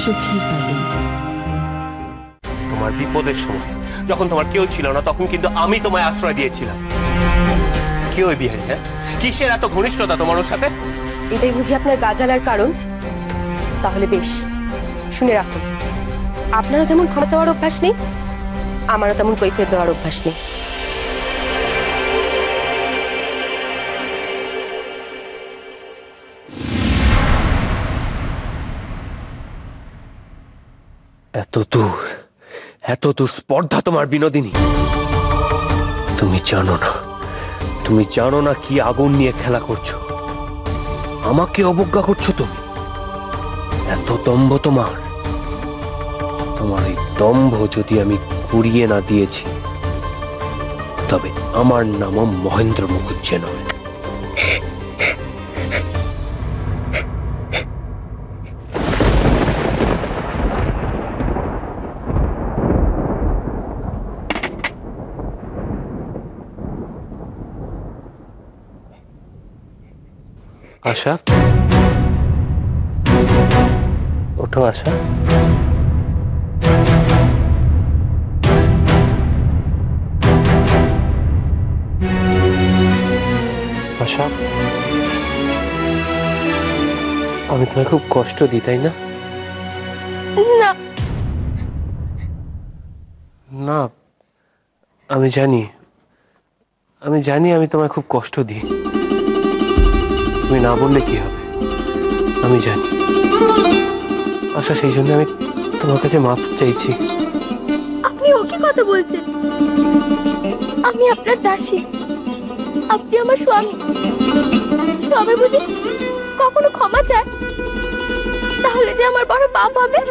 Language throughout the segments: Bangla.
চোখের বালি। তোমার বিপদের সময় যখন তোমার কেউ ছিল না তখন কিন্তু আমি তোমায় আশ্রয় দিয়েছিলাম। কি ওই বিহারি? হ্যাঁ, কিসের এত ঘনিষ্ঠতা তোমার ওর সাথে? এটাই বুঝি আপনার গা জ্বালার কারণ? তাহলে বেশ, শুনে রাখুন, আপনারও যেমন ক্ষমা চাওয়ার অভ্যাস নেই, আমারও তেমন কৈফিয়ত দেওয়ার অভ্যাস নেই। এত দূর স্পর্ধা তোমার বিনোদিনী। তুমি জানো না কি আগুন নিয়ে খেলা করছো। আমাকে অবজ্ঞা করছো তুমি। এত দম্ভ তোমার এই দম্ভ যদি আমি কুড়িয়ে না দিয়েছি তবে আমার নামও মহেন্দ্র মুখুজ্জে নয়। আশা, ওঠো আশা। আশা, আমি তোমায় খুব কষ্ট দিই, তাই না? না না, আমি জানি আমি তোমায় খুব কষ্ট দিই। তুমি না বললে কি হবে, আমি জানি। আশা, সেই জন্য আমি তোমার কাছে মাপ চাইছি। আপনি ওকে কথা বলছেন? আমি আপনার দাসী, আপনি আমার স্বামী। স্বামী বুঝি কখনো ক্ষমা চায়? তাহলে যে আমার বড় পাপ হবে।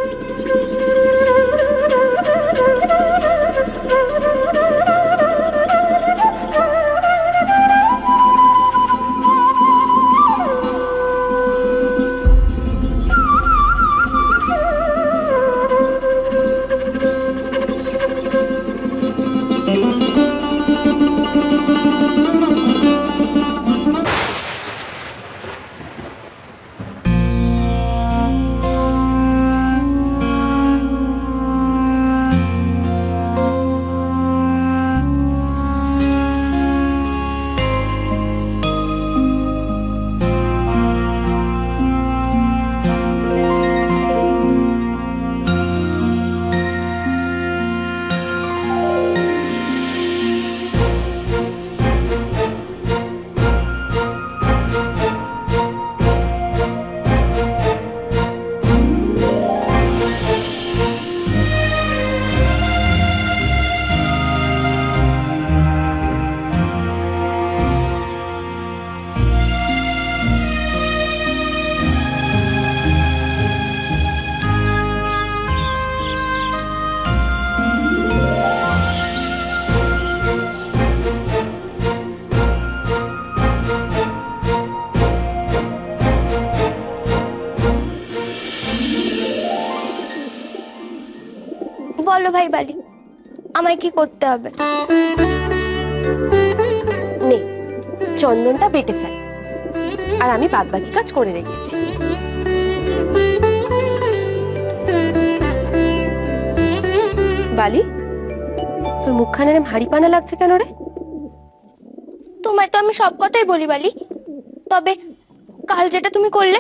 বলো ভাই বালি, আমায় কি করতে হবে? নে, চন্দনটা বেটে ফেল, আর আমি বাদবাকি কাজ করে রেখেছি। বালি, তোর মুখখানে ভারী পানা লাগছে কেন রে? তোমায় তো আমি সব কথাই বলি বালি, তবে কাল যেটা তুমি করলে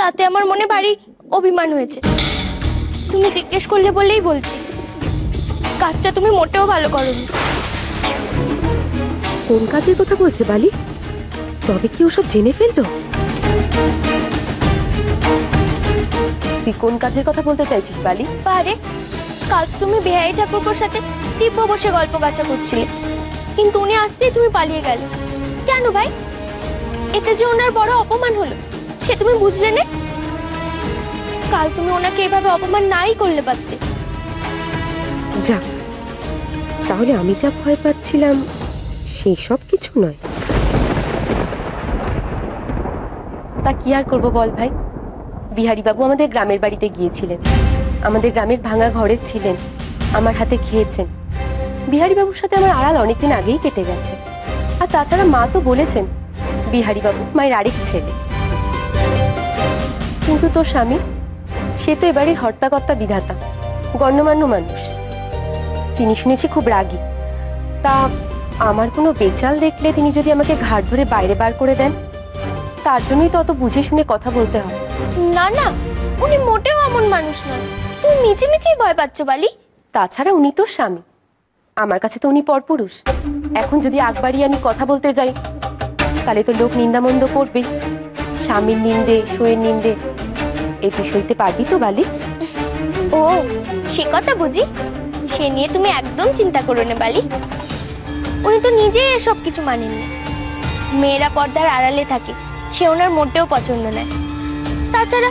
তাতে আমার মনে ভারী অভিমান হয়েছে। তুমি জিজ্ঞেস করলে বলেই বলছি, কাজটা তুমি মোটেও ভালো করোনি। কোন কাজের কথা বলছে বালি? তবে কি ওসব জেনে ফেললো? তুই কোন কাজের কথা বলতে চাইছিস বালি? পারে, কাল তুমি বিহারী ঠাকুরপোর সাথে দিব্য বসে গল্প গাছা করছিলে, কিন্তু উনি আসতেই তুমি পালিয়ে গেলে কেন ভাই? এতে যে ওনার বড় অপমান হলো সে তুমি বুঝলে না? কাল তুমি ওনাকে এভাবে অপমান নাই করলে পারতে। যাক, তাহলে আমি যা ভয় পাচ্ছিলাম সেই সব কিছু নয়। তা কি আর করবো বল ভাই, বিহারী বাবু আমাদের গ্রামের বাড়িতে গিয়েছিলেন, আমাদের গ্রামের ভাঙা ঘরে ছিলেন, আমার হাতে খেয়েছেন। বিহারী বাবুর সাথে আমার আড়াল অনেকদিন আগেই কেটে গেছে। আর তাছাড়া মা তো বলেছেন বিহারী বাবু মায়ের আরেক ছেলে। কিন্তু তোর স্বামী সে তো এবারের হর্তাকর্তা বিধাতা, গণ্যমান্য মানুষ। তিনি শুনেছি খুব রাগী। তা আমার কোনো বেচাল দেখলে তিনি যদি আমাকে ঘাড় ধরে বাইরে বার করে দেন, তার জন্যই তো অত বুঝে শুনে কথা বলতে হয়। না না, উনি মোটেও এমন মানুষ নন। তুমি মিছিমিছিই ভয় পাচ্ছ বালি। তাছাড়া উনি তোর স্বামী, আমার কাছে তো উনি পরপুরুষ। এখন যদি আকবারই আমি কথা বলতে যাই, তাহলে তো লোক নিন্দামন্দ করবে। স্বামীর নিন্দে, শোয়ের নিন্দে, এ তুই সইতে পারবি তো বালি? ও, সে কথা বুঝি। সে নিয়ে তুমি একদম চিন্তা করো না বালি। উনি তো নিজেই এসব কিছু মানেননি। মেয়েরা পর্দার আড়ালে থাকে, সে ওনার মোটেও পছন্দ নয়। তাছাড়া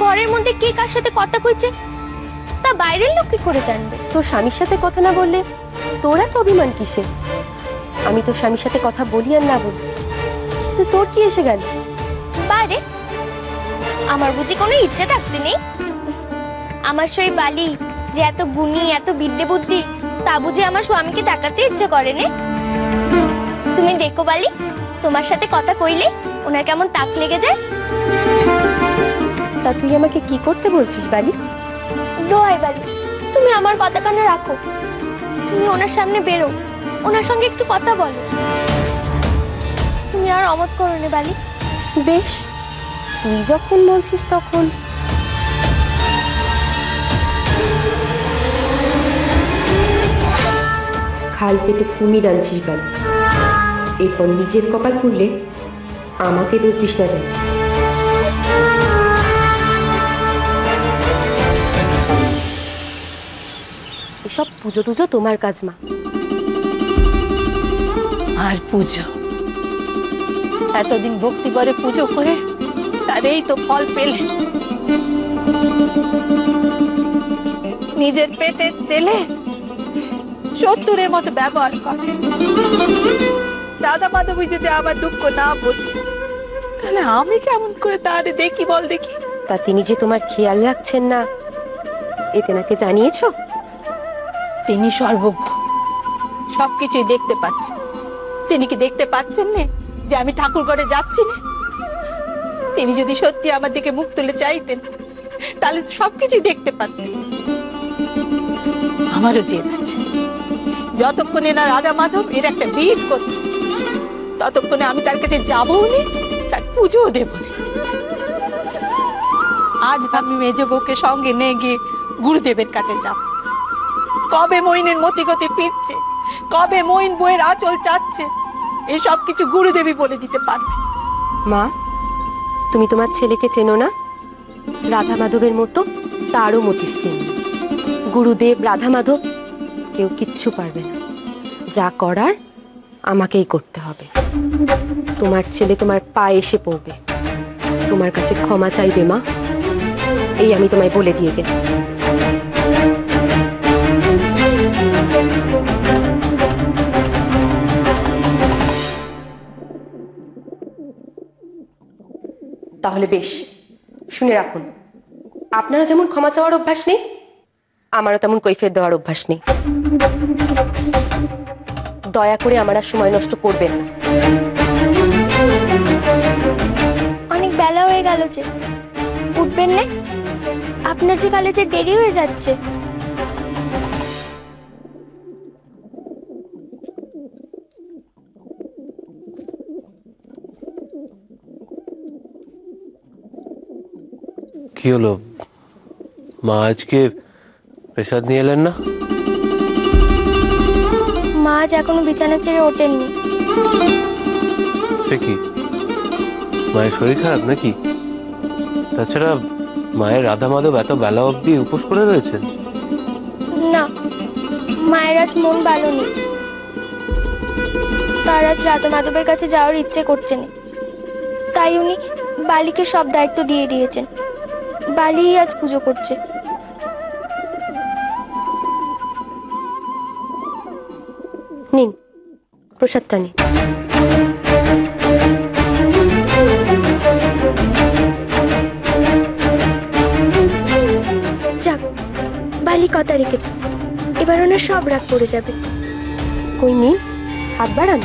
ঘরের মধ্যে কে কার সাথে কথা কইছে তা বাইরের লোক কি করে জানবে? তোর স্বামীর সাথে কথা না বললে তোর এত অভিমান কিসে? আমি তোর স্বামীর সাথে কথা বলি আর না বলি, তো তোর কি এসে গেল? বারে, আমার বুঝি কোনো ইচ্ছে থাকতে নেই? আমার সই বালি যে এত গুণী, এত বিদ্যে বুদ্ধি, তা বুঝি আমার স্বামীকে দেখাতে ইচ্ছে করে নে? তুমি দেখো বালি, তোমার সাথে কথা কইলে ওনার কেমন তাক লেগে যায়। তা তুই আমাকে কি করতে বলছিস বালি? দোহাই বালি, তুমি আমার কথা কানে রাখো। তুমি ওনার সামনে বেরো, ওনার সঙ্গে একটু কথা বলো। তুমি আর অমত করো না বালি। বেশ, তুই যখন বলছিস তখন। খাল পেতে কুমির আনছিস বালি, এরপর নিজের কপাল খুললে আমাকে দোষ দিস না যায়। এসব পুজো টুজো তোমার কাজ মা। আর পুজো, এতদিন ভক্তি করে পুজো করে তার এই তো ফল পেলে। নিজের পেটের ছেলে শত্রুরের মতো ব্যবহার করে। দাদা মাধবী যদি আমার দুঃখ না বোঝে, তাহলে আমি কেমন করে তারে দেখি বল দেখি? তা তিনি যে তোমার খেয়াল রাখছেন না, এতে নাকে জানিয়েছো? তিনি সর্বজ্ঞ, সবকিছুই দেখতে পাচ্ছেন। তিনি কি দেখতে পাচ্ছেন না যে আমি ঠাকুরঘরে যাচ্ছি না? তিনি যদি সত্যি আমার দিকে মুখ তুলে চাইতেন, তাহলে তো সবকিছুই দেখতে পারতেন। আমারও জেদ আছে, যতক্ষণে না রাধা মাধব এর একটা বিদ করছে, ততক্ষণে আমি তার কাছে যাবও না, তার পুজোও দেব না। আজ আমি মেজ বউকে সঙ্গে নিয়ে গিয়ে গুরুদেবের কাছে যাব। কবে মইনের মতিগতি ফিরছে, কবে মইন বইয়ের আঁচল চাচ্ছে, এসব কিছু গুরুদেবী বলে দিতে পারবে। মা, তুমি তোমার ছেলেকে চেনো না? রাধা মাধবের মতো তারও মতিস্থির। গুরুদেব, রাধা মাধব কেউ কিচ্ছু পারবে না। যা করার আমাকেই করতে হবে। তোমার ছেলে তোমার পায়ে এসে পড়বে, তোমার কাছে ক্ষমা চাইবে মা, এই আমি তোমায় বলে দিয়ে গেলাম। তাহলে বেশ, শুনে রাখুন, আপনারা যেমন ক্ষমা চাওয়ার অভ্যাস নেই, আমারও তেমন কৈফিয়ত দেওয়ার অভ্যাস নেই। দয়া করে আমার আর সময় নষ্ট করবেন না। অনেক বেলা হয়ে গেল যে, উঠবেন না? আপনার যে কলেজে দেরি হয়ে যাচ্ছে। কি হলো মা, আজকে প্রসাদ নিয়ে এলেন না? মা আজ এখনো বিছানা ছেড়ে ওঠেননি। সে কি, মায়ের শরীর খারাপ নাকি? তাছাড়া মায়ের রাধা মাধব এত বেলা অবধি উপোস করে রয়েছেন? না, মায়ের আজ মন ভালো নেই, তার আজ রাধা মাধবের কাছে যাওয়ার ইচ্ছে করছে না। তাই উনি বালিকে সব দায়িত্ব দিয়ে দিয়েছেন। বালি আজ পুজো করছে। নিন প্রসাদটা নিন। যাক, বালি কথা রেখেছে, এবার ওনার সব রাগ পড়ে যাবে। কই নিন, হাত বাড়ান।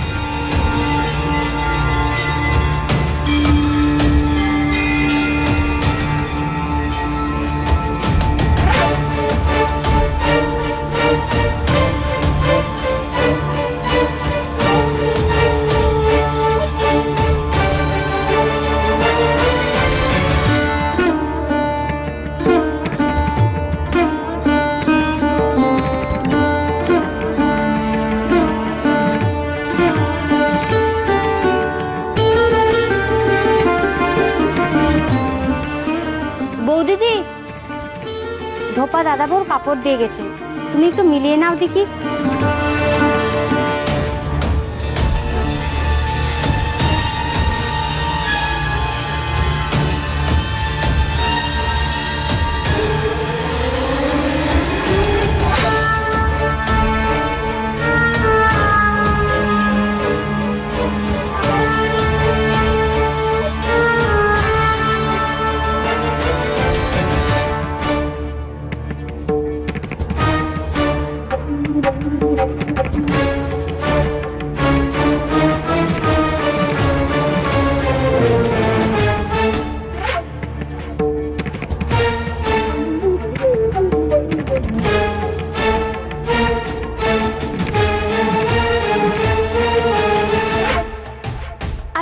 বৌদিদি, ধোপা দাদাবর কাপড় দিয়ে গেছে, তুমি একটু মিলিয়ে নাও দেখি।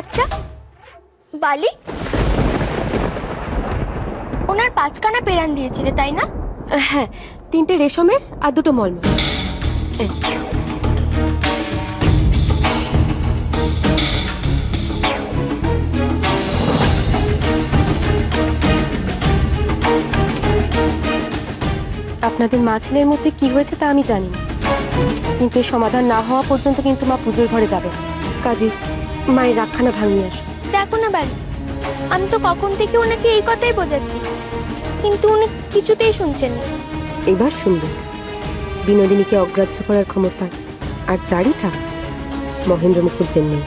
আচ্ছা বালি, ওনার 5খানা পেরান দিয়েছিলে তাই না? হ্যাঁ, 3টে রেশমের আর 2টো মলমল। এই, আপনাদের মা ছেলের মধ্যে কি হয়েছে তা আমি জানি না, কিন্তু এর সমাধান না হওয়া পর্যন্ত কিন্তু মা পুজোর ঘরে যাবে না। কাজী মায়ের রাগখানা ভাঙিয়ে আসো। দেখো না বালি, আমি তো কখন থেকে ওনাকে এই কথাই বোঝাচ্ছি, কিন্তু উনি কিছুতেই শুনছেন না। এবার শুনবে, বিনোদিনীকে অগ্রাহ্য করার ক্ষমতা আর যারই থাক মহেন্দ্র মুখুজ্জের নেই।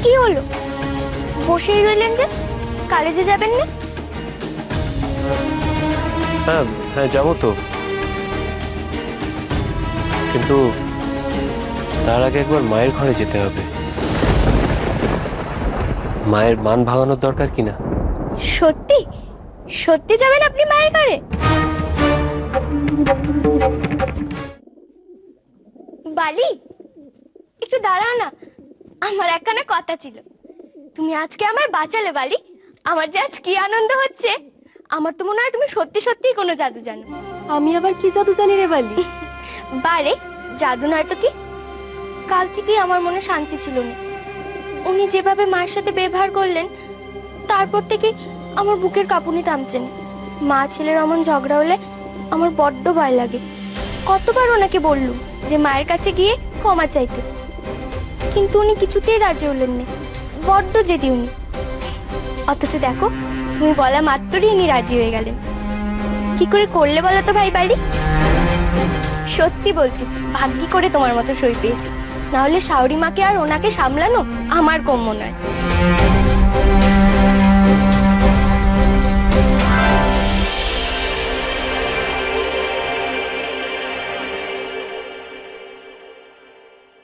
কি হলো, বসেই রইলেন যে? কলেজে যাবেন না? হ্যাঁ হ্যাঁ, যাবো তো, কিন্তু তার আগে একবার মায়ের ঘরে যেতে হবে। মায়ের মান ভাঙানোর দরকার কিনা। সত্যি সত্যি যাবেন আপনি মায়ের ঘরে? বালি, একটু দাঁড়াও না, আমার একখানা কথা ছিল। তুমি আজকে আমায় বাঁচালে বালি, আমার যে আজ কি আনন্দ হচ্ছে। আমার তো মনে হয় তুমি সত্যি সত্যি কোনো জাদু জানো। আমি আবার কি জাদু জানি রে বালি? বারে, জাদু নয় তো কি। কাল থেকেই আমার মনে শান্তি ছিল না। উনি যেভাবে মায়ের সাথে ব্যবহার করলেন, তারপর থেকে আমার বুকের কাঁপুনি থামছে না। মা ছেলের অমন ঝগড়া হলে আমার বড্ড ভয় লাগে। কতবার ওনাকে বললুম যে মায়ের কাছে গিয়ে ক্ষমা চাইতে, কিন্তু উনি কিছুতেই রাজি হলেন না। বড্ড জেদি উনি। অথচ দেখো, তুমি বলা মাত্রই উনি রাজি হয়ে গেলেন। কি করে করলে বলো তো ভাই বালি? সত্যি বলছি, ভাগ্যি করে তোমার মতো সই পেয়েছি, না হলে শাওরি মাকে আর ওনাকে সামলানো আমার কম্য নয়।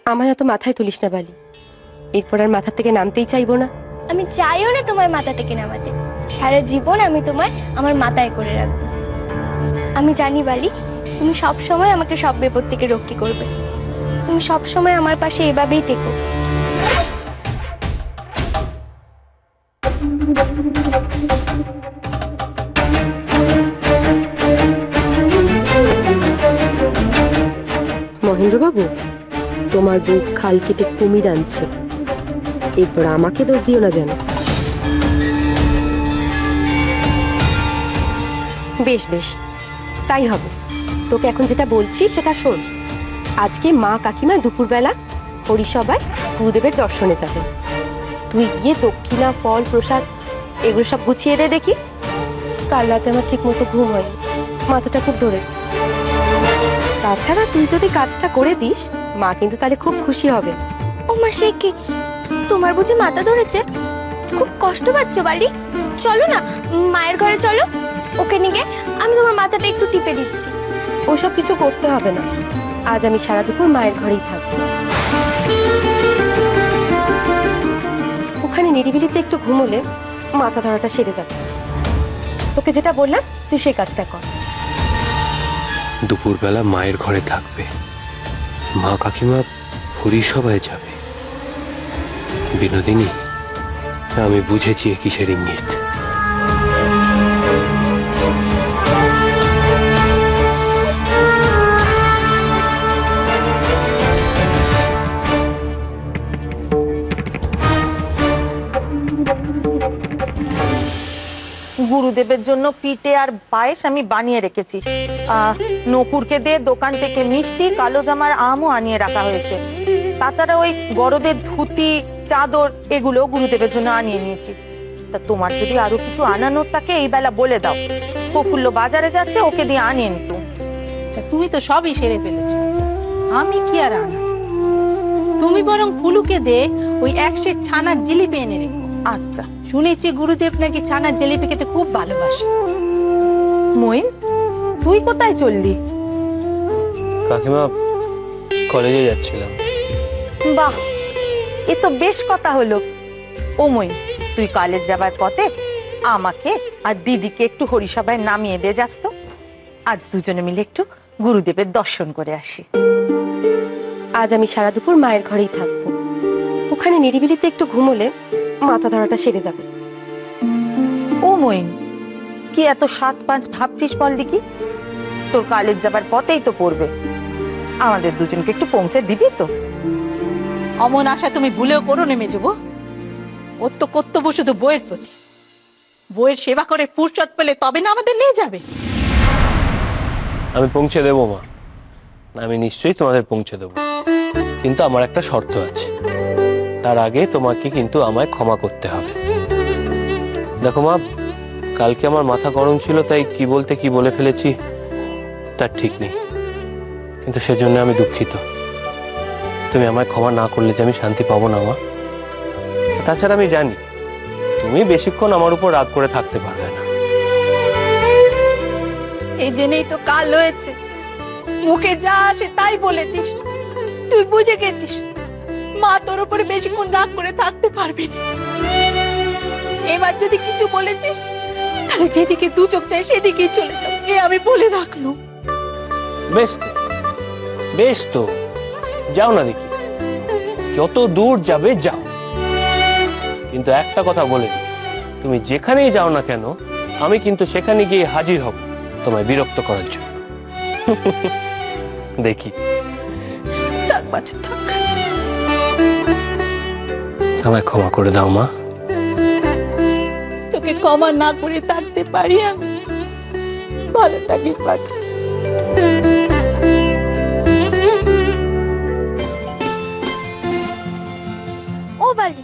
আমায় অত মাথায় তুলিস না বালি, এরপর আর মাথা থেকে নামতেই চাইবো না। আমি চাইও না তোমার মাথা থেকে নামাতে। সারা জীবন আমি তোমায় আমার মাথায় করে রাখবো। আমি জানি বালি, তুমি সব সময় আমাকে সব বিপদ থেকে রক্ষা করবে। তুমি সব সময় আমার পাশে এভাবেই থেকো। মহেন্দ্রবাবু, তোমার বুক খাল কেটে কুমির আনছে, এরপর আমাকে দোষ দিও না যেন। বেশ বেশ, তাই হবে। তোকে এখন যেটা বলছি সেটা শোন। আজকে মা কাকিমা দুপুরবেলা হরিসভায় গুরুদেবের দর্শনে যাবে। তুই গিয়ে দক্ষিণা, ফল, প্রসাদ এগুলো সব গুছিয়ে দে দেখি। কাল রাতে আমার ঠিক মতো ঘুম হয়নি, মাথাটা খুব ধরেছে। তাছাড়া তুই যদি কাজটা করে দিস, মা কিন্তু তাহলে খুব খুশি হবে। ও মা, সে কি? তোমার বুঝি মাথা ধরেছে? খুব কষ্ট পাচ্ছ বালি? চলো না মায়ের ঘরে চলো, ওকে নিয়ে আমি তোমার মাথাটা একটু টিপে দিচ্ছি। ওসব কিছু করতে হবে না, আজ আমি সারা দুপুর মায়ের ঘরেই থাকবো। ওখানে নিরিবিলিতে একটু ঘুমোলে মাথা ধরাটা সেরে যাবে। তোকে যেটা বললাম তুই সেই কাজটা কর। দুপুরবেলা মায়ের ঘরে থাকবে, মা কাকিমা হরিসভায় যাবে। বিনোদিনী, আমি বুঝেছি এ কিসের ইঙ্গিত। গুরুদেবের জন্য পিঠে আর পায়েস আমি বানিয়ে রেখেছি। নকুরকে দিয়ে দোকান থেকে মিষ্টি, কালো জামার আমও আনিয়ে রাখা হয়েছে। তাছাড়া ওই বড়দের ধুতি, চাদর এগুলো গুরুদেবের জন্য আনিয়ে নিয়েছি। তা তোমার যদি আরো কিছু আনানোর থাকে এই বেলা বলে দাও। প্রফুল্ল বাজারে যাচ্ছে, ওকে দিয়ে আনিয়ে নিত। তুমি তো সবই সেরে ফেলেছো, আমি কি আর আনা? তুমি বরং ফুলুকে দে ওই 100 ছানার জিলিপি এনে রেখো। আচ্ছা। শুনেছি গুরুদেব নাকি ছানার জিলিপি খেতে খুব ভালোবাসে। মইন, তুই কোথায় চললি? কাকিমা, কলেজে যাচ্ছিলাম। বাহ, এ তো বেশ কথা হলো। ও মইন, তুই কলেজ যাবার পথে আমাকে আর দিদিকে একটু হরিসভায় নামিয়ে দে যাস তো। আজ দুজনে মিলে একটু গুরুদেবের দর্শন করে আসি। আজ আমি সারা দুপুর মায়ের ঘরেই থাকবো। ওখানে নিরিবিলিতে একটু ঘুমোলে মাথা ধরাটা সেরে যাবে। ও মইন, কি এত 7-5 ভাবছিস বল দেখি? তোর কলেজ যাবার পথেই তো পড়বে, আমাদের দুজনকে একটু পৌঁছে দিবি তো? অমন আশা তুমি ভুলেও করো নেমে যাবো। ওর তো কর্তব্য শুধু বইয়ের প্রতি। বইয়ের সেবা করে ফুরসত পেলে তবে না আমাদের নিয়ে যাবে। আমি পৌঁছে দেবো মা, আমি নিশ্চয়ই তোমাদের পৌঁছে দেবো, কিন্তু আমার একটা শর্ত আছে। তার আগে তোমাকে কিন্তু আমায় ক্ষমা করতে হবে। দেখো মা, কালকে আমার মাথা গরম ছিল, তাই কি বলতে কি বলে ফেলেছি তার ঠিক নেই, কিন্তু সেজন্য আমি দুঃখিত। তুমি আমায় ক্ষমা না করলে যে আমি শান্তি পাবো না মা। তাছাড়া আমি জানি তুমি বেশিক্ষণ আমার উপর রাগ করে থাকতে পারবে না। এই জন্যই তো কাল হয়েছে, মুখে যা আসে তাই বলে দিস। তুই বুঝে গেছিস মা তোর উপরে বেশিক্ষণ রাগ করে থাকতে পারবে না। এবার যদি কিছু বলেছিস তাহলে যেদিকে দু চোখ চাই সেদিকেই চলে যাবে, এ আমি বলে রাখলুম। বেশ তো, বেশ তো, যাও না দেখি, যত দূর যাবে যাও, কিন্তু একটা কথা বলে দিই, তুমি যেখানেই যাও না কেন আমি কিন্তু সেখানে গিয়ে হাজির হব তোমায় বিরক্ত করার জন্য। দেখি। থাক বাচ্চা থাক। আমায় ক্ষমা করে দাও মা। তোকে ক্ষমা না করে থাকতে পারি আমি? ভালো থাকিস বাচ্চা। ও বালি,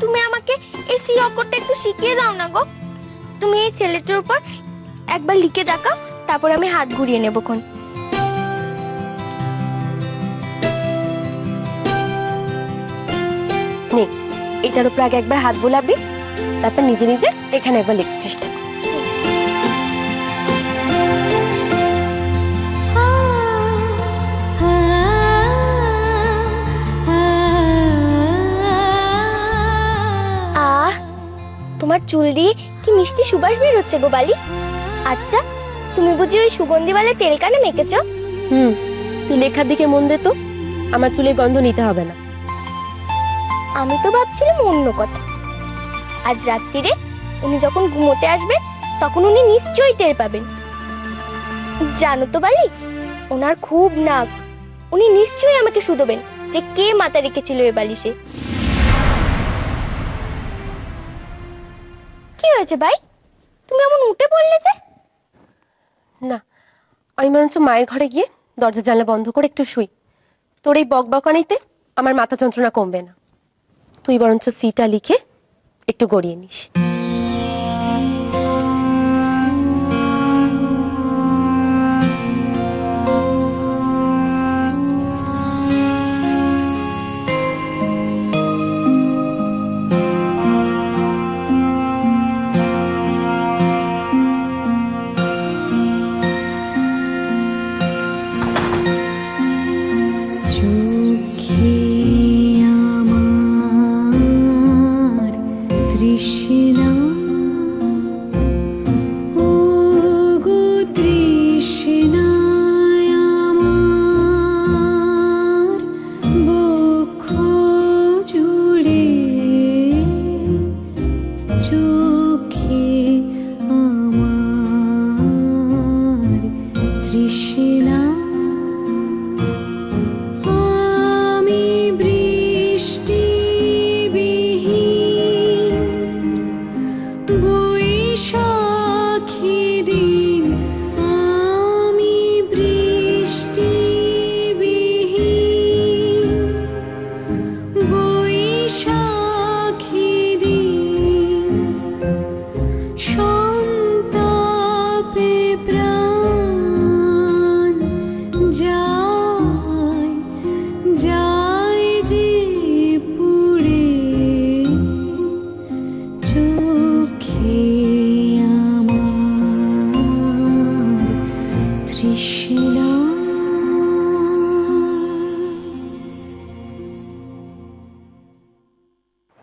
তুমি আমাকে এই সি অক্ষরটা একটু শিখিয়ে দাও না গো। তুমি এই ছেলেটার উপর একবার লিখে দেখাও, তারপর আমি হাত ঘুরিয়ে নেবক্ষণ। নে, এটার উপর আগে একবার হাত বোলাবি, তারপর নিজে নিজে এখানে একবার লিখতে চেষ্টা কর। তোমার চুল দিয়ে কি মিষ্টি সুবাস বের হচ্ছে গো বালি। আচ্ছা, তুমি বুঝি ওই সুগন্ধিওয়ালা তেল কানে মেখেছো? তুই লেখার দিকে মন দে তো, আমার চুলের গন্ধ নিতে হবে না। আমি তো ভাবছিলাম অন্য কথা। আজ রাত্রিরে উনি যখন ঘুমোতে আসবেন তখন উনি নিশ্চয়ই টের পাবেন। জানো তো বালি, ওনার খুব নাক। উনি নিশ্চয়ই আমাকে শুধোবেন যে কে মাথা রেখেছিল এ বালিশে। কি হয়েছে ভাই, তুমি এমন উঠে পড়লে যে? না, আমি বরঞ্চ মায়ের ঘরে গিয়ে দরজা জানলা বন্ধ করে একটু শুই। তোর এই বকবকানিতে আমার মাথা যন্ত্রণা কমবে না। তুই বরঞ্চ সিটা লিখে একটু গড়িয়ে নিস। তৃষ্ণা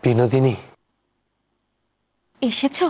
বিনোদিনী, এসেছো?